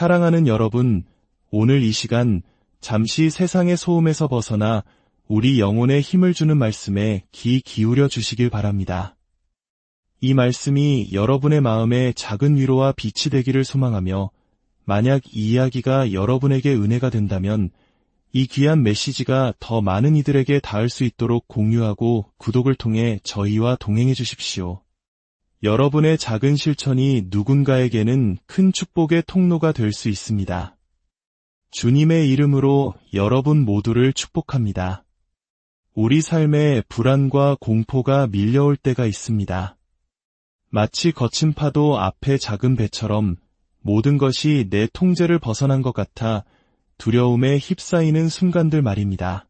사랑하는 여러분, 오늘 이 시간 잠시 세상의 소음에서 벗어나 우리 영혼에 힘을 주는 말씀에 귀 기울여 주시길 바랍니다. 이 말씀이 여러분의 마음에 작은 위로와 빛이 되기를 소망하며, 만약 이 이야기가 여러분에게 은혜가 된다면 이 귀한 메시지가 더 많은 이들에게 닿을 수 있도록 공유하고 구독을 통해 저희와 동행해 주십시오. 여러분의 작은 실천이 누군가에게는 큰 축복의 통로가 될 수 있습니다. 주님의 이름으로 여러분 모두를 축복합니다. 우리 삶에 불안과 공포가 밀려올 때가 있습니다. 마치 거친 파도 앞에 작은 배처럼 모든 것이 내 통제를 벗어난 것 같아 두려움에 휩싸이는 순간들 말입니다.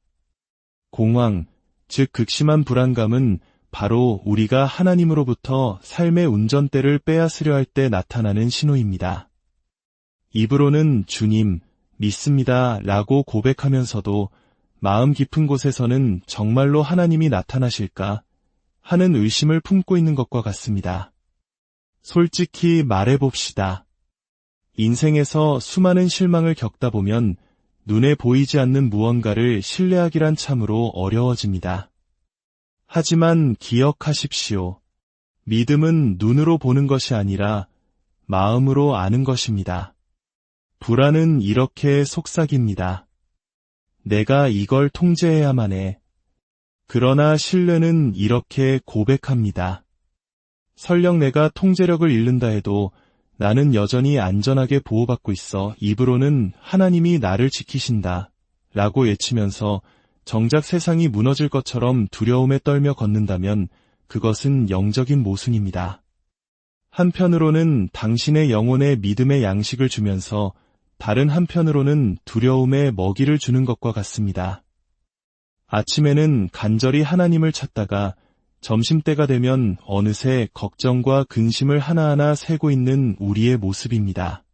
공황, 즉 극심한 불안감은 바로 우리가 하나님으로부터 삶의 운전대를 빼앗으려 할 때 나타나는 신호입니다. 입으로는 주님, 믿습니다 라고 고백하면서도 마음 깊은 곳에서는 정말로 하나님이 나타나실까 하는 의심을 품고 있는 것과 같습니다. 솔직히 말해봅시다. 인생에서 수많은 실망을 겪다 보면 눈에 보이지 않는 무언가를 신뢰하기란 참으로 어려워집니다. 하지만 기억하십시오. 믿음은 눈으로 보는 것이 아니라 마음으로 아는 것입니다. 불안은 이렇게 속삭입니다. 내가 이걸 통제해야만 해. 그러나 신뢰는 이렇게 고백합니다. 설령 내가 통제력을 잃는다 해도 나는 여전히 안전하게 보호받고 있어. 입으로는 하나님이 나를 지키신다 라고 외치면서 정작 세상이 무너질 것처럼 두려움에 떨며 걷는다면 그것은 영적인 모순입니다. 한편으로는 당신의 영혼에 믿음의 양식을 주면서 다른 한편으로는 두려움에 먹이를 주는 것과 같습니다. 아침에는 간절히 하나님을 찾다가 점심때가 되면 어느새 걱정과 근심을 하나하나 세고 있는 우리의 모습입니다.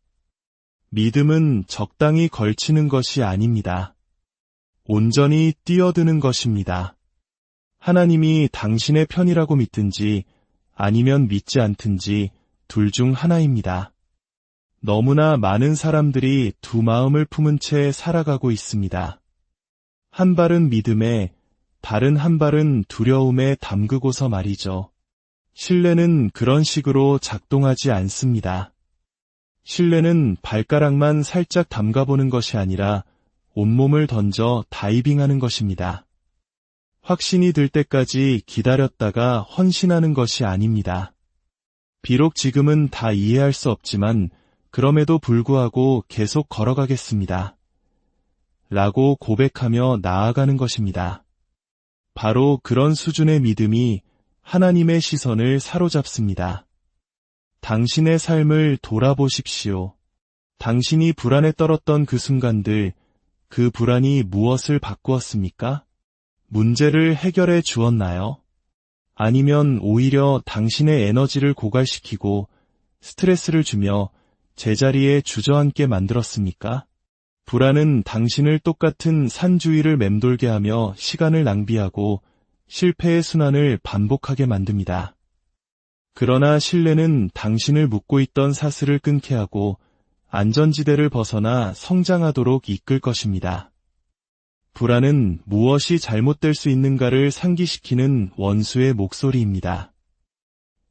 믿음은 적당히 걸치는 것이 아닙니다. 온전히 뛰어드는 것입니다. 하나님이 당신의 편이라고 믿든지 아니면 믿지 않든지 둘 중 하나입니다. 너무나 많은 사람들이 두 마음을 품은 채 살아가고 있습니다. 한 발은 믿음에, 다른 한 발은 두려움에 담그고서 말이죠. 신뢰는 그런 식으로 작동하지 않습니다. 신뢰는 발가락만 살짝 담가보는 것이 아니라 온몸을 던져 다이빙하는 것입니다. 확신이 들 때까지 기다렸다가 헌신하는 것이 아닙니다. 비록 지금은 다 이해할 수 없지만 그럼에도 불구하고 계속 걸어가겠습니다. 라고 고백하며 나아가는 것입니다. 바로 그런 수준의 믿음이 하나님의 시선을 사로잡습니다. 당신의 삶을 돌아보십시오. 당신이 불안에 떨었던 그 순간들, 그 불안이 무엇을 바꾸었습니까? 문제를 해결해 주었나요? 아니면 오히려 당신의 에너지를 고갈시키고 스트레스를 주며 제자리에 주저앉게 만들었습니까? 불안은 당신을 똑같은 산 주위를 맴돌게 하며 시간을 낭비하고 실패의 순환을 반복하게 만듭니다. 그러나 신뢰는 당신을 묶고 있던 사슬을 끊게 하고 안전지대를 벗어나 성장하도록 이끌 것입니다. 불안은 무엇이 잘못될 수 있는가를 상기시키는 원수의 목소리입니다.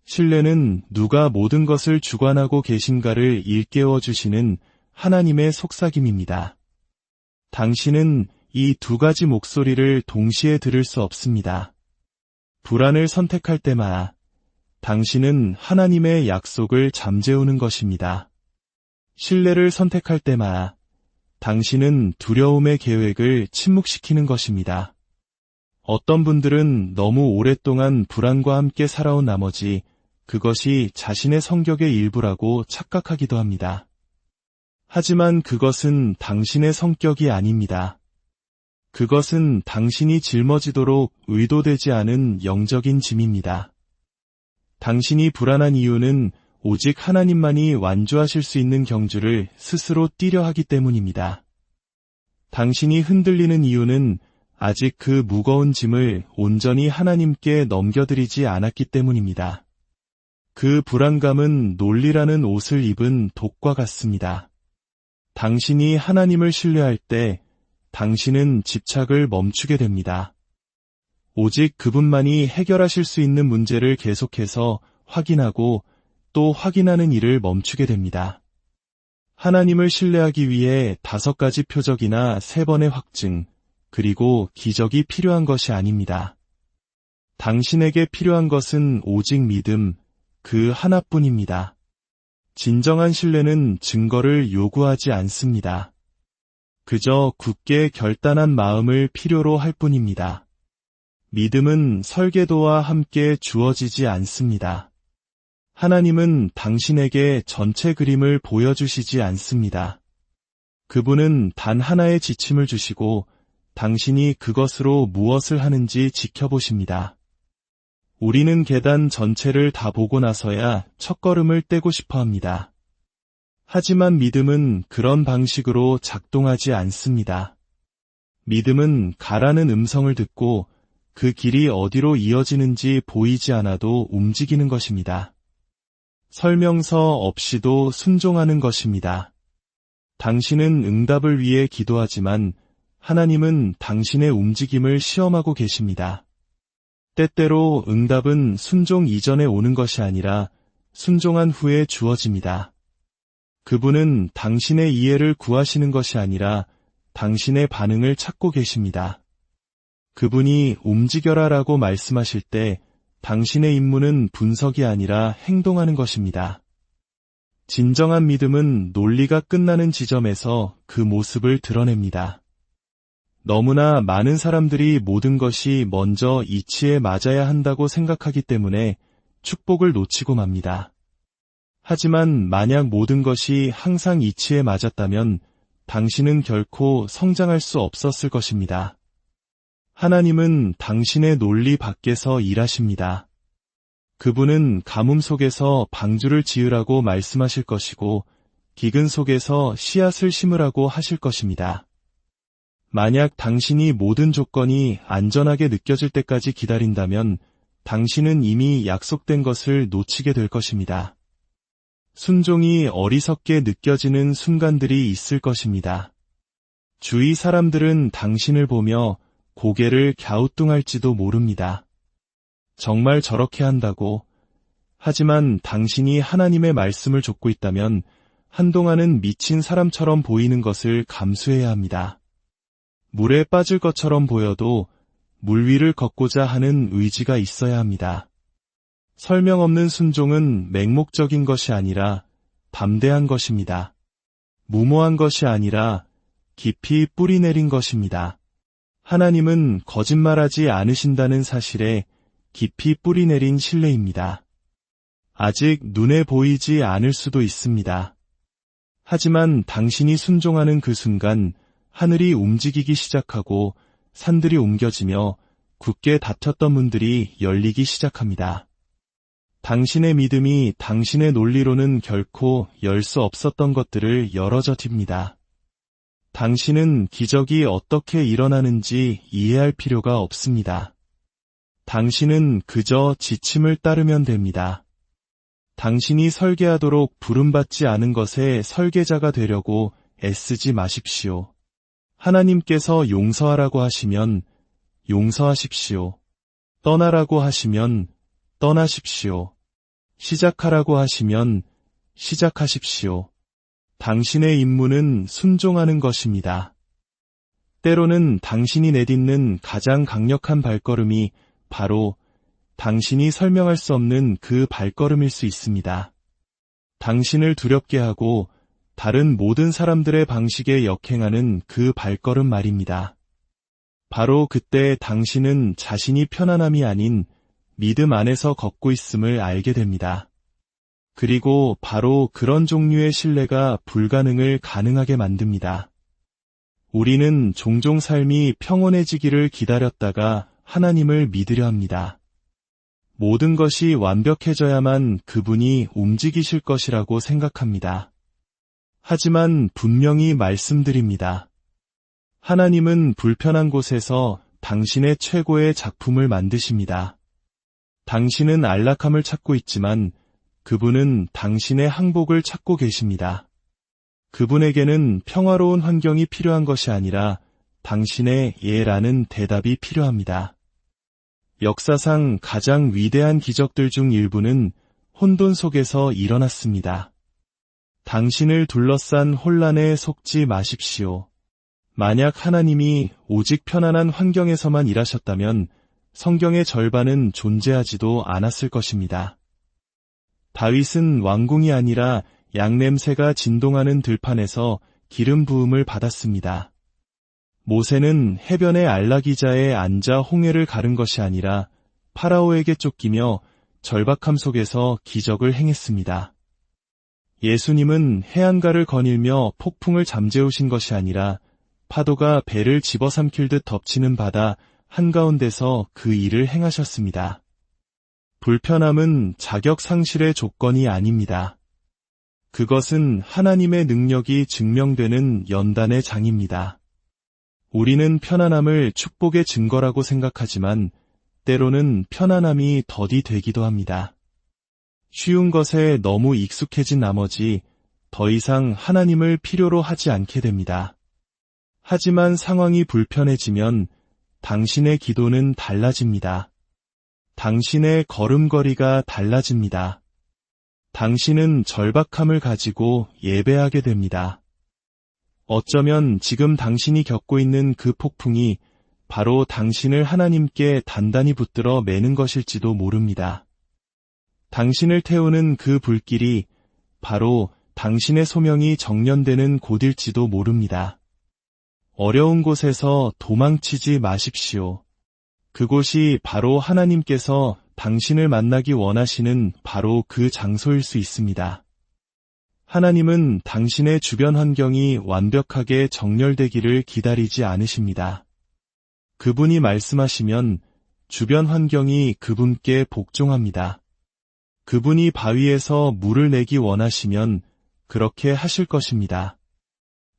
신뢰는 누가 모든 것을 주관하고 계신가를 일깨워 주시는 하나님의 속삭임입니다. 당신은 이 두 가지 목소리를 동시에 들을 수 없습니다. 불안을 선택할 때마다 당신은 하나님의 약속을 잠재우는 것입니다. 신뢰를 선택할 때마다 당신은 두려움의 계획을 침묵시키는 것입니다. 어떤 분들은 너무 오랫동안 불안과 함께 살아온 나머지 그것이 자신의 성격의 일부라고 착각하기도 합니다. 하지만 그것은 당신의 성격이 아닙니다. 그것은 당신이 짊어지도록 의도되지 않은 영적인 짐입니다. 당신이 불안한 이유는 오직 하나님만이 완주하실 수 있는 경주를 스스로 뛰려 하기 때문입니다. 당신이 흔들리는 이유는 아직 그 무거운 짐을 온전히 하나님께 넘겨드리지 않았기 때문입니다. 그 불안감은 논리라는 옷을 입은 독과 같습니다. 당신이 하나님을 신뢰할 때 당신은 집착을 멈추게 됩니다. 오직 그분만이 해결하실 수 있는 문제를 계속해서 확인하고 또 확인하는 일을 멈추게 됩니다. 하나님을 신뢰하기 위해 5가지 표적이나 3번의 확증, 그리고 기적이 필요한 것이 아닙니다. 당신에게 필요한 것은 오직 믿음, 그 하나뿐입니다. 진정한 신뢰는 증거를 요구하지 않습니다. 그저 굳게 결단한 마음을 필요로 할 뿐입니다. 믿음은 설계도와 함께 주어지지 않습니다. 하나님은 당신에게 전체 그림을 보여주시지 않습니다. 그분은 단 하나의 지침을 주시고 당신이 그것으로 무엇을 하는지 지켜보십니다. 우리는 계단 전체를 다 보고 나서야 첫걸음을 떼고 싶어 합니다. 하지만 믿음은 그런 방식으로 작동하지 않습니다. 믿음은 가라는 음성을 듣고 그 길이 어디로 이어지는지 보이지 않아도 움직이는 것입니다. 설명서 없이도 순종하는 것입니다. 당신은 응답을 위해 기도하지만 하나님은 당신의 움직임을 시험하고 계십니다. 때때로 응답은 순종 이전에 오는 것이 아니라 순종한 후에 주어집니다. 그분은 당신의 이해를 구하시는 것이 아니라 당신의 반응을 찾고 계십니다. 그분이 움직여라라고 말씀하실 때 당신의 임무는 분석이 아니라 행동하는 것입니다. 진정한 믿음은 논리가 끝나는 지점에서 그 모습을 드러냅니다. 너무나 많은 사람들이 모든 것이 먼저 이치에 맞아야 한다고 생각하기 때문에 축복을 놓치고 맙니다. 하지만 만약 모든 것이 항상 이치에 맞았다면 당신은 결코 성장할 수 없었을 것입니다. 하나님은 당신의 논리 밖에서 일하십니다. 그분은 가뭄 속에서 방주를 지으라고 말씀하실 것이고 기근 속에서 씨앗을 심으라고 하실 것입니다. 만약 당신이 모든 조건이 안전하게 느껴질 때까지 기다린다면 당신은 이미 약속된 것을 놓치게 될 것입니다. 순종이 어리석게 느껴지는 순간들이 있을 것입니다. 주위 사람들은 당신을 보며 고개를 갸우뚱할지도 모릅니다. 정말 저렇게 한다고? 하지만 당신이 하나님의 말씀을 좇고 있다면 한동안은 미친 사람처럼 보이는 것을 감수해야 합니다. 물에 빠질 것처럼 보여도 물 위를 걷고자 하는 의지가 있어야 합니다. 설명 없는 순종은 맹목적인 것이 아니라 담대한 것입니다. 무모한 것이 아니라 깊이 뿌리 내린 것입니다. 하나님은 거짓말하지 않으신다는 사실에 깊이 뿌리 내린 신뢰입니다. 아직 눈에 보이지 않을 수도 있습니다. 하지만 당신이 순종하는 그 순간 하늘이 움직이기 시작하고 산들이 옮겨지며 굳게 닫혔던 문들이 열리기 시작합니다. 당신의 믿음이 당신의 논리로는 결코 열 수 없었던 것들을 열어줘 팁니다. 당신은 기적이 어떻게 일어나는지 이해할 필요가 없습니다. 당신은 그저 지침을 따르면 됩니다. 당신이 설계하도록 부름받지 않은 것의 설계자가 되려고 애쓰지 마십시오. 하나님께서 용서하라고 하시면 용서하십시오. 떠나라고 하시면 떠나십시오. 시작하라고 하시면 시작하십시오. 당신의 임무는 순종하는 것입니다. 때로는 당신이 내딛는 가장 강력한 발걸음이 바로 당신이 설명할 수 없는 그 발걸음일 수 있습니다. 당신을 두렵게 하고 다른 모든 사람들의 방식에 역행하는 그 발걸음 말입니다. 바로 그때 당신은 자신이 편안함이 아닌 믿음 안에서 걷고 있음을 알게 됩니다. 그리고 바로 그런 종류의 신뢰가 불가능을 가능하게 만듭니다. 우리는 종종 삶이 평온해지기를 기다렸다가 하나님을 믿으려 합니다. 모든 것이 완벽해져야만 그분이 움직이실 것이라고 생각합니다. 하지만 분명히 말씀드립니다. 하나님은 불편한 곳에서 당신의 최고의 작품을 만드십니다. 당신은 안락함을 찾고 있지만 그분은 당신의 항복을 찾고 계십니다. 그분에게는 평화로운 환경이 필요한 것이 아니라 당신의 예라는 대답이 필요합니다. 역사상 가장 위대한 기적들 중 일부는 혼돈 속에서 일어났습니다. 당신을 둘러싼 혼란에 속지 마십시오. 만약 하나님이 오직 편안한 환경에서만 일하셨다면 성경의 절반은 존재하지도 않았을 것입니다. 다윗은 왕궁이 아니라 양냄새가 진동하는 들판에서 기름 부음을 받았습니다. 모세는 해변의 안락의자에 앉아 홍해를 가른 것이 아니라 파라오에게 쫓기며 절박함 속에서 기적을 행했습니다. 예수님은 해안가를 거닐며 폭풍을 잠재우신 것이 아니라 파도가 배를 집어삼킬 듯 덮치는 바다 한가운데서 그 일을 행하셨습니다. 불편함은 자격 상실의 조건이 아닙니다. 그것은 하나님의 능력이 증명되는 연단의 장입니다. 우리는 편안함을 축복의 증거라고 생각하지만 때로는 편안함이 덫이 되기도 합니다. 쉬운 것에 너무 익숙해진 나머지 더 이상 하나님을 필요로 하지 않게 됩니다. 하지만 상황이 불편해지면 당신의 기도는 달라집니다. 당신의 걸음걸이가 달라집니다. 당신은 절박함을 가지고 예배하게 됩니다. 어쩌면 지금 당신이 겪고 있는 그 폭풍이 바로 당신을 하나님께 단단히 붙들어 매는 것일지도 모릅니다. 당신을 태우는 그 불길이 바로 당신의 소명이 정련되는 곳일지도 모릅니다. 어려운 곳에서 도망치지 마십시오. 그곳이 바로 하나님께서 당신을 만나기 원하시는 바로 그 장소일 수 있습니다. 하나님은 당신의 주변 환경이 완벽하게 정렬되기를 기다리지 않으십니다. 그분이 말씀하시면 주변 환경이 그분께 복종합니다. 그분이 바위에서 물을 내기 원하시면 그렇게 하실 것입니다.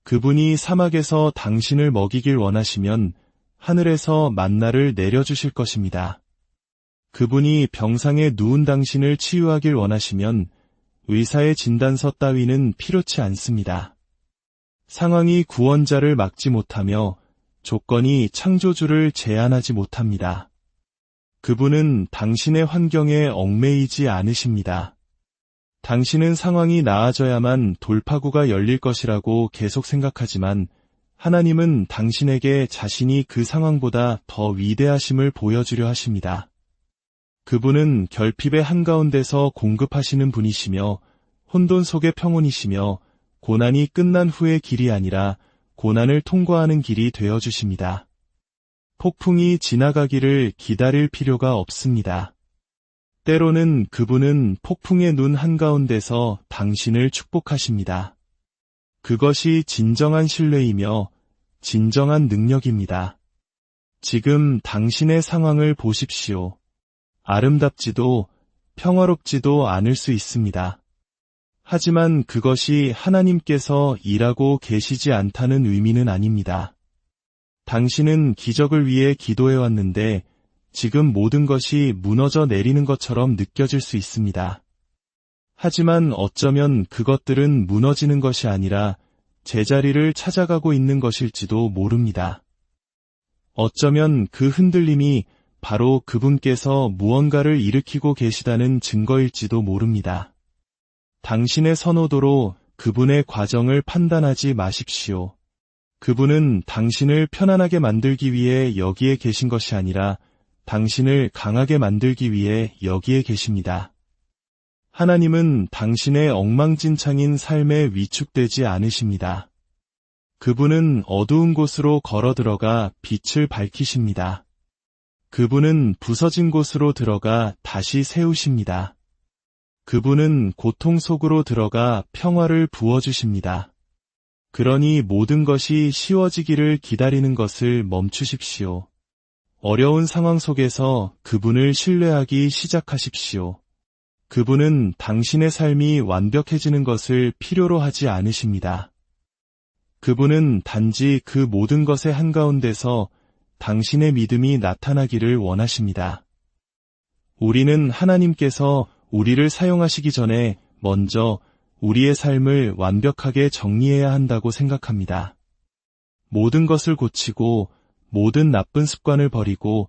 그분이 사막에서 당신을 먹이길 원하시면 하늘에서 만나를 내려주실 것입니다. 그분이 병상에 누운 당신을 치유하길 원하시면 의사의 진단서 따위는 필요치 않습니다. 상황이 구원자를 막지 못하며 조건이 창조주를 제한하지 못합니다. 그분은 당신의 환경에 얽매이지 않으십니다. 당신은 상황이 나아져야만 돌파구가 열릴 것이라고 계속 생각하지만 하나님은 당신에게 자신이 그 상황보다 더 위대하심을 보여주려 하십니다. 그분은 결핍의 한가운데서 공급하시는 분이시며 혼돈 속의 평온이시며 고난이 끝난 후의 길이 아니라 고난을 통과하는 길이 되어주십니다. 폭풍이 지나가기를 기다릴 필요가 없습니다. 때로는 그분은 폭풍의 눈 한가운데서 당신을 축복하십니다. 그것이 진정한 신뢰이며 진정한 능력입니다. 지금 당신의 상황을 보십시오. 아름답지도 평화롭지도 않을 수 있습니다. 하지만 그것이 하나님께서 일하고 계시지 않다는 의미는 아닙니다. 당신은 기적을 위해 기도해왔는데 지금 모든 것이 무너져 내리는 것처럼 느껴질 수 있습니다. 하지만 어쩌면 그것들은 무너지는 것이 아니라 제자리를 찾아가고 있는 것일지도 모릅니다. 어쩌면 그 흔들림이 바로 그분께서 무언가를 일으키고 계시다는 증거일지도 모릅니다. 당신의 선호도로 그분의 과정을 판단하지 마십시오. 그분은 당신을 편안하게 만들기 위해 여기에 계신 것이 아니라 당신을 강하게 만들기 위해 여기에 계십니다. 하나님은 당신의 엉망진창인 삶에 위축되지 않으십니다. 그분은 어두운 곳으로 걸어 들어가 빛을 밝히십니다. 그분은 부서진 곳으로 들어가 다시 세우십니다. 그분은 고통 속으로 들어가 평화를 부어주십니다. 그러니 모든 것이 쉬워지기를 기다리는 것을 멈추십시오. 어려운 상황 속에서 그분을 신뢰하기 시작하십시오. 그분은 당신의 삶이 완벽해지는 것을 필요로 하지 않으십니다. 그분은 단지 그 모든 것의 한가운데서 당신의 믿음이 나타나기를 원하십니다. 우리는 하나님께서 우리를 사용하시기 전에 먼저 우리의 삶을 완벽하게 정리해야 한다고 생각합니다. 모든 것을 고치고 모든 나쁜 습관을 버리고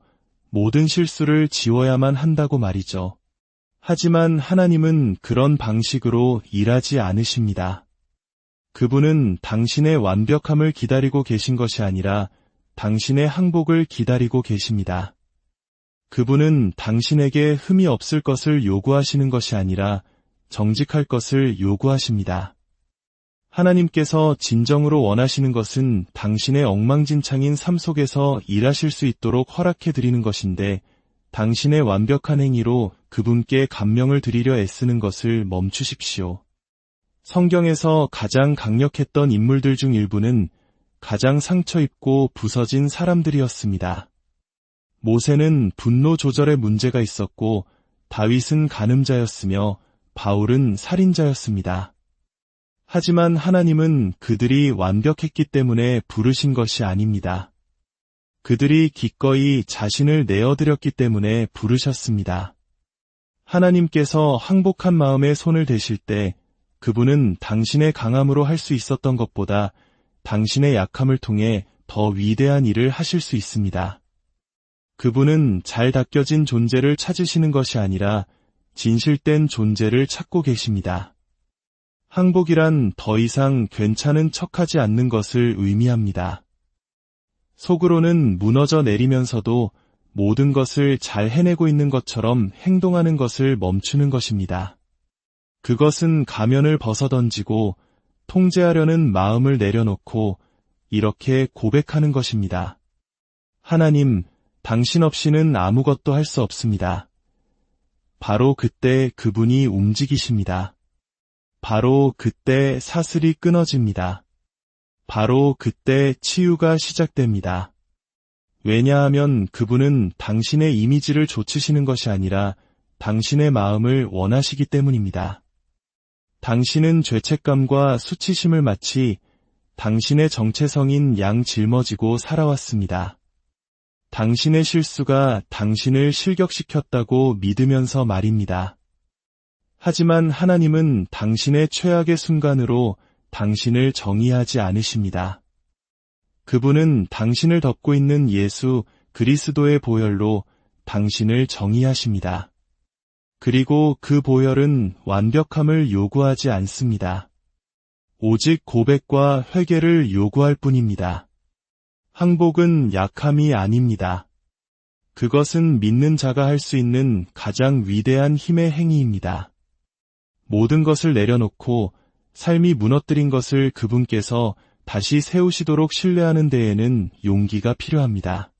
모든 실수를 지워야만 한다고 말이죠. 하지만 하나님은 그런 방식으로 일하지 않으십니다. 그분은 당신의 완벽함을 기다리고 계신 것이 아니라 당신의 항복을 기다리고 계십니다. 그분은 당신에게 흠이 없을 것을 요구하시는 것이 아니라 정직할 것을 요구하십니다. 하나님께서 진정으로 원하시는 것은 당신의 엉망진창인 삶 속에서 일하실 수 있도록 허락해 드리는 것인데, 당신의 완벽한 행위로 그분께 감명을 드리려 애쓰는 것을 멈추십시오. 성경에서 가장 강력했던 인물들 중 일부는 가장 상처 입고 부서진 사람들이었습니다. 모세는 분노 조절에 문제가 있었고, 다윗은 간음자였으며 바울은 살인자였습니다. 하지만 하나님은 그들이 완벽했기 때문에 부르신 것이 아닙니다. 그들이 기꺼이 자신을 내어드렸기 때문에 부르셨습니다. 하나님께서 항복한 마음에 손을 대실 때 그분은 당신의 강함으로 할 수 있었던 것보다 당신의 약함을 통해 더 위대한 일을 하실 수 있습니다. 그분은 잘 닦여진 존재를 찾으시는 것이 아니라 진실된 존재를 찾고 계십니다. 항복이란 더 이상 괜찮은 척하지 않는 것을 의미합니다. 속으로는 무너져 내리면서도 모든 것을 잘 해내고 있는 것처럼 행동하는 것을 멈추는 것입니다. 그것은 가면을 벗어던지고 통제하려는 마음을 내려놓고 이렇게 고백하는 것입니다. 하나님, 당신 없이는 아무것도 할 수 없습니다. 바로 그때 그분이 움직이십니다. 바로 그때 사슬이 끊어집니다. 바로 그때 치유가 시작됩니다. 왜냐하면 그분은 당신의 이미지를 좇으시는 것이 아니라 당신의 마음을 원하시기 때문입니다. 당신은 죄책감과 수치심을 마치 당신의 정체성인 양 짊어지고 살아왔습니다. 당신의 실수가 당신을 실격시켰다고 믿으면서 말입니다. 하지만 하나님은 당신의 최악의 순간으로 당신을 정의하지 않으십니다. 그분은 당신을 덮고 있는 예수 그리스도의 보혈로 당신을 정의하십니다. 그리고 그 보혈은 완벽함을 요구하지 않습니다. 오직 고백과 회개를 요구할 뿐입니다. 항복은 약함이 아닙니다. 그것은 믿는 자가 할 수 있는 가장 위대한 힘의 행위입니다. 모든 것을 내려놓고 삶이 무너뜨린 것을 그분께서 다시 세우시도록 신뢰하는 데에는 용기가 필요합니다.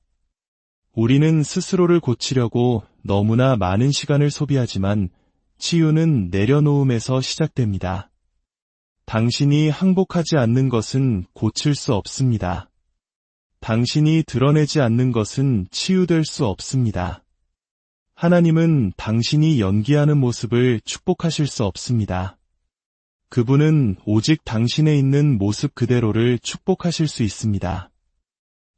우리는 스스로를 고치려고 너무나 많은 시간을 소비하지만 치유는 내려놓음에서 시작됩니다. 당신이 항복하지 않는 것은 고칠 수 없습니다. 당신이 드러내지 않는 것은 치유될 수 없습니다. 하나님은 당신이 연기하는 모습을 축복하실 수 없습니다. 그분은 오직 당신에 있는 모습 그대로를 축복하실 수 있습니다.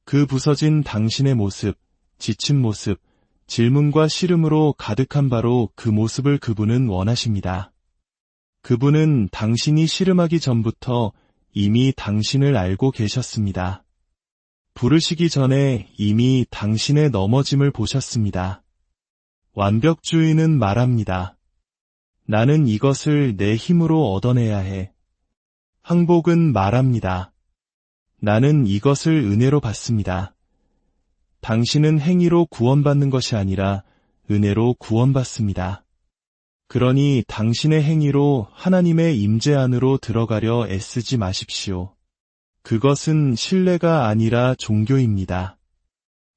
그 부서진 당신의 모습, 지친 모습, 질문과 씨름으로 가득한 바로 그 모습을 그분은 원하십니다. 그분은 당신이 씨름하기 전부터 이미 당신을 알고 계셨습니다. 부르시기 전에 이미 당신의 넘어짐을 보셨습니다. 완벽주의는 말합니다. 나는 이것을 내 힘으로 얻어내야 해. 항복은 말합니다. 나는 이것을 은혜로 받습니다. 당신은 행위로 구원받는 것이 아니라 은혜로 구원받습니다. 그러니 당신의 행위로 하나님의 임재 안으로 들어가려 애쓰지 마십시오. 그것은 신뢰가 아니라 종교입니다.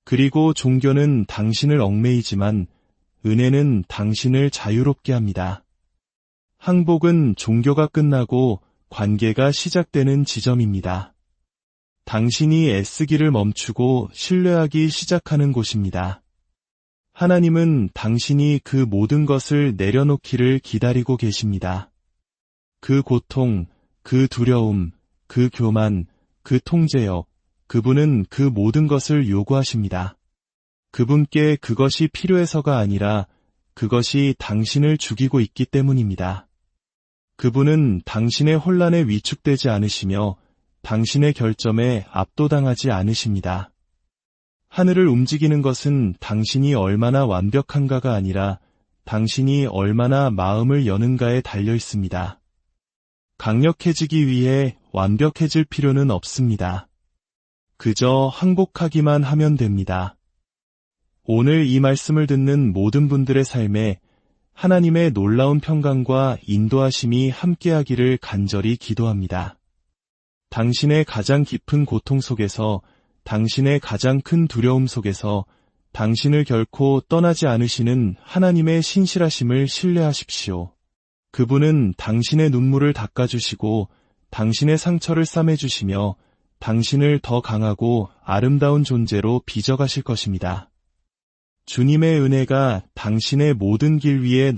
그리고 종교는 당신을 얽매이지만 은혜는 당신을 자유롭게 합니다. 항복은 종교가 끝나고 관계가 시작되는 지점입니다. 당신이 애쓰기를 멈추고 신뢰하기 시작하는 곳입니다. 하나님은 당신이 그 모든 것을 내려놓기를 기다리고 계십니다. 그 고통, 그 두려움, 그 교만, 그 통제력, 그분은 그 모든 것을 요구하십니다. 그분께 그것이 필요해서가 아니라 그것이 당신을 죽이고 있기 때문입니다. 그분은 당신의 혼란에 위축되지 않으시며 당신의 결점에 압도당하지 않으십니다. 하늘을 움직이는 것은 당신이 얼마나 완벽한가가 아니라 당신이 얼마나 마음을 여는가에 달려 있습니다. 강력해지기 위해 완벽해질 필요는 없습니다. 그저 항복하기만 하면 됩니다. 오늘 이 말씀을 듣는 모든 분들의 삶에 하나님의 놀라운 평강과 인도하심이 함께하기를 간절히 기도합니다. 당신의 가장 깊은 고통 속에서, 당신의 가장 큰 두려움 속에서 당신을 결코 떠나지 않으시는 하나님의 신실하심을 신뢰하십시오. 그분은 당신의 눈물을 닦아주시고 당신의 상처를 싸매주시며 당신을 더 강하고 아름다운 존재로 빚어가실 것입니다. 주님의 은혜가 당신의 모든 길 위에